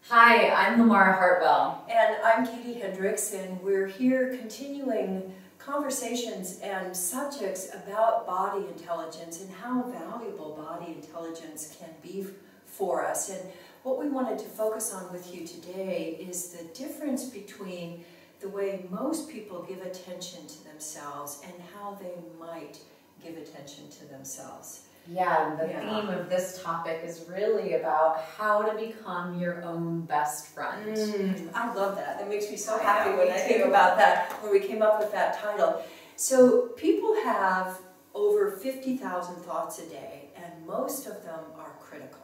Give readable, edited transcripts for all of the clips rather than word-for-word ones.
Hi, I'm Lamara Hartwell. And I'm Katie Hendricks, and we're here continuing conversations and subjects about body intelligence and how valuable body intelligence can be for us. And what we wanted to focus on with you today is the difference between the way most people give attention to themselves and how they might give attention to themselves. Yeah, the theme of this topic is really about how to become your own best friend. I love that. That makes me so happy when I think about that, when we came up with that title. So people have over 50,000 thoughts a day, and most of them are critical.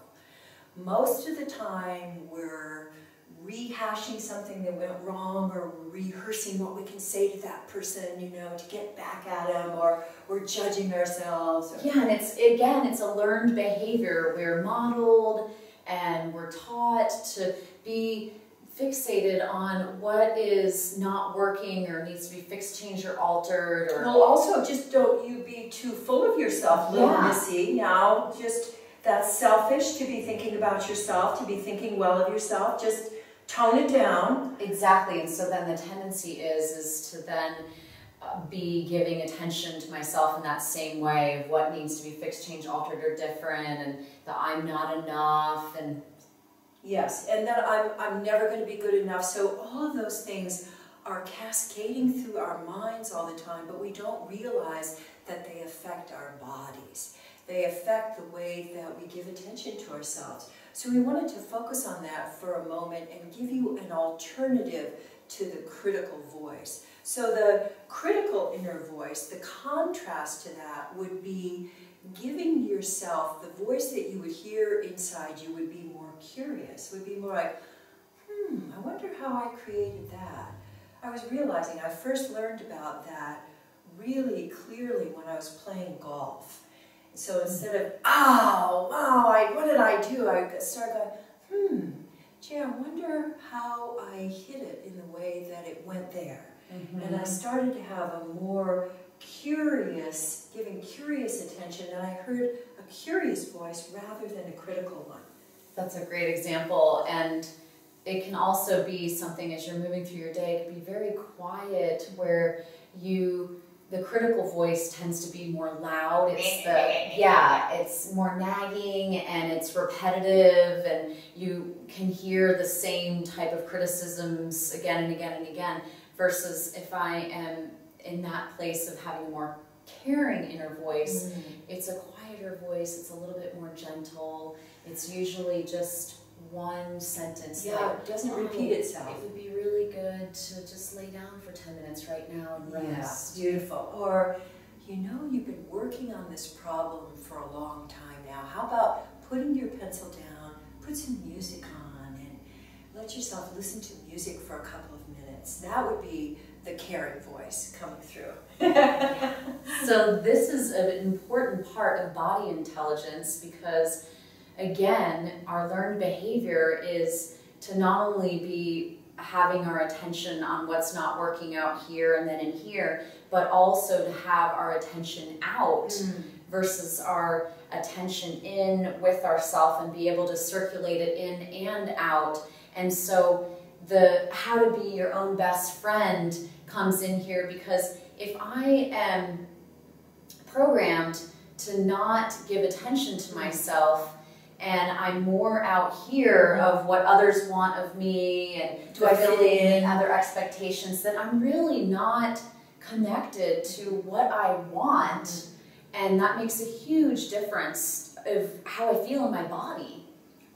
Most of the time we're rehashing something that went wrong, or rehearsing what we can say to that person, you know, to get back at them, or we're judging ourselves. Yeah, and it's a learned behavior. We're modeled and we're taught to be fixated on what is not working or needs to be fixed, changed, or altered. Or well, also, just don't you be too full of yourself, little missy. Now, just that's selfish to be thinking about yourself, to be thinking well of yourself. Just tone it down. Exactly, and so then the tendency is to then be giving attention to myself in that same way of what needs to be fixed, changed, altered, or different, and that I'm not enough, and yes, and that I'm never going to be good enough. So all of those things are cascading through our minds all the time, but we don't realize that they affect our bodies. They affect the way that we give attention to ourselves. So we wanted to focus on that for a moment and give you an alternative to the critical voice. So the critical inner voice, the contrast to that would be giving yourself, the voice that you would hear inside you would be more curious, would be more like, I wonder how I created that. I was realizing I first learned about that really clearly when I was playing golf. So instead of, what did I do? I started going, gee, I wonder how I hit it in the way that it went there. And I started to have a more curious, giving curious attention, and I heard a curious voice rather than a critical one. That's a great example. And it can also be something as you're moving through your day, it can be very quiet, where the critical voice tends to be more loud. It's more nagging and it's repetitive, and you can hear the same type of criticisms again and again and again, versus if I am in that place of having a more caring inner voice, it's a quieter voice, it's a little bit more gentle, it's usually just one sentence. Yeah, it doesn't repeat itself. It would be really good to just lay down for 10 minutes right now and rest. Yeah, beautiful. Or, you know, you've been working on this problem for a long time now. How about putting your pencil down, put some music on, and let yourself listen to music for a couple of minutes. That would be the caring voice coming through. So this is an important part of body intelligence, because again, our learned behavior is to not only be having our attention on what's not working out here and then in here, but also to have our attention out versus our attention in with ourself, and be able to circulate it in and out. And so the how to be your own best friend comes in here, because if I am programmed to not give attention to myself, and I'm more out here of what others want of me and to fit in other expectations, then I'm really not connected to what I want. And that makes a huge difference of how I feel in my body.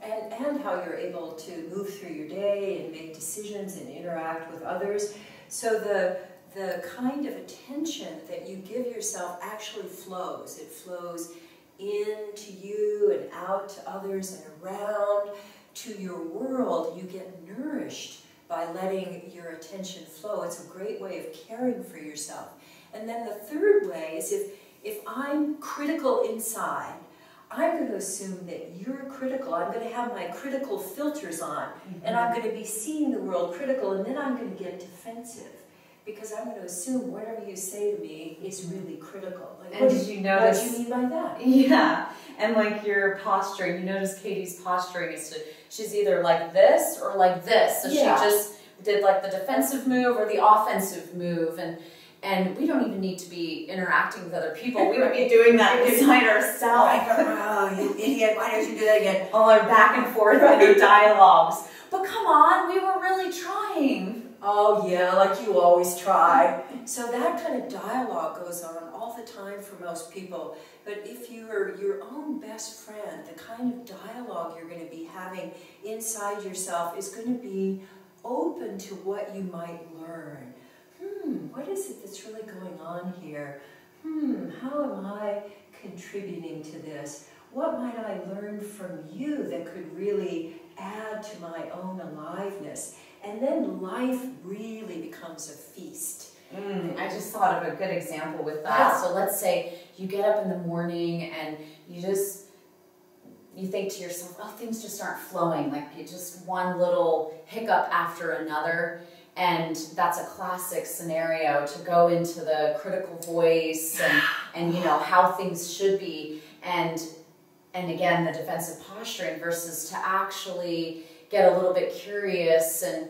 And how you're able to move through your day and make decisions and interact with others. So the kind of attention that you give yourself actually flows. It flows into you and out to others and around to your world. You get nourished by letting your attention flow. It's a great way of caring for yourself. And then the third way is if I'm critical inside, I'm going to assume that you're critical. I'm going to have my critical filters on, and I'm going to be seeing the world critical, and then I'm going to get defensive, because I'm going to assume whatever you say to me is really critical. Like, and did you notice? What do you mean by that? Yeah, and like your posturing, you notice Katie's posturing is to she's either like this or like this. So she just did like the defensive move or the offensive move, and we don't even need to be interacting with other people. We would be doing that inside ourselves. Oh, you idiot, why don't you do that again? All our back and forth inner dialogues. But come on, we were really trying. Oh yeah, like you always try. So that kind of dialogue goes on all the time for most people. But if you're your own best friend, the kind of dialogue you're going to be having inside yourself is going to be open to what you might learn. What is it that's really going on here? How am I contributing to this? What might I learn from you that could really add to my own aliveness? And then life really becomes a feast. I just thought of a good example with that. So let's say you get up in the morning and you think to yourself, oh, things just aren't flowing, like it's just one little hiccup after another. And that's a classic scenario to go into the critical voice and you know, how things should be. And again, the defensive posturing versus to actually get a little bit curious and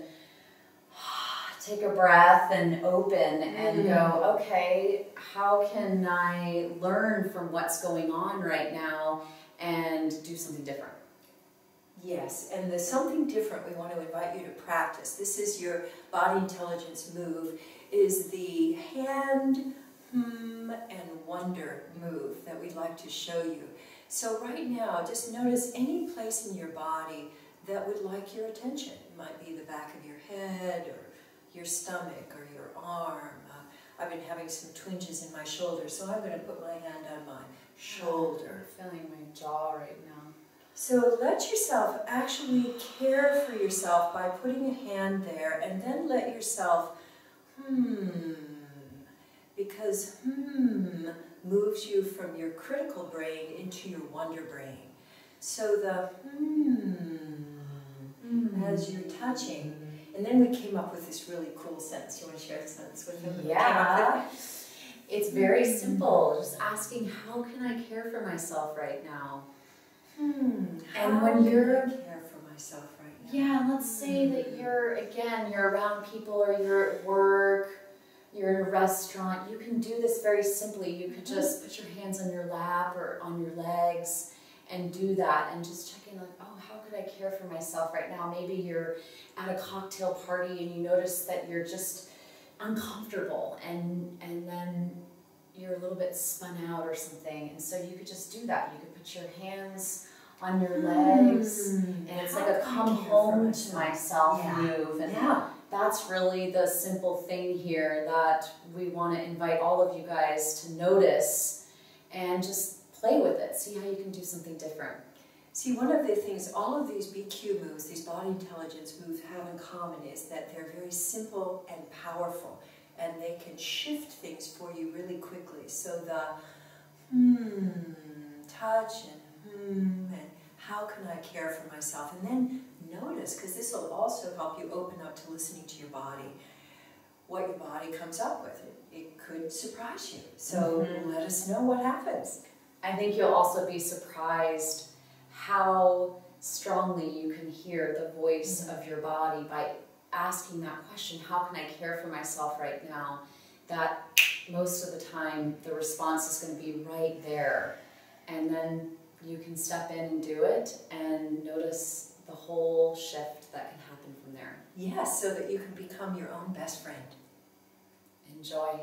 take a breath and open and go, okay, how can I learn from what's going on right now and do something different? Yes, and the something different we want to invite you to practice. This is your body intelligence move, is the hand, and wonder move that we'd like to show you. So right now, just notice any place in your body that would like your attention. It might be the back of your head or your stomach or your arm. I've been having some twinges in my shoulder, so I'm going to put my hand on my shoulder. I'm feeling my jaw right now. So let yourself actually care for yourself by putting a hand there, and then let yourself because moves you from your critical brain into your wonder brain. So the as you're touching, and then we came up with this really cool sentence. You want to share the sentence with him? Yeah. It's very simple. Just asking, how can I care for myself right now? And when you're care for myself right now. Yeah, let's say that you're around people or you're at work, you're in a restaurant. You can do this very simply. You could just put your hands on your lap or on your legs and do that and just check in like, oh, how could I care for myself right now? Maybe you're at a cocktail party and you notice that you're just uncomfortable and then you're a little bit spun out or something, and so you could just do that. You could put your hands on your legs, and it's like a come home to myself move, and that's really the simple thing here that we want to invite all of you guys to notice and just play with it. See how you can do something different. See, one of the things all of these BQ moves, these body intelligence moves, have in common is that they're very simple and powerful, and they can shift things for you really quickly. So the touch and how can I care for myself? And then notice, because this will also help you open up to listening to your body, what your body comes up with. It could surprise you. So let us know what happens. I think you'll also be surprised how strongly you can hear the voice of your body by asking that question, how can I care for myself right now? That most of the time the response is going to be right there. And then you can step in and do it and notice the whole shift that can happen from there. Yes, so that you can become your own best friend. Enjoy.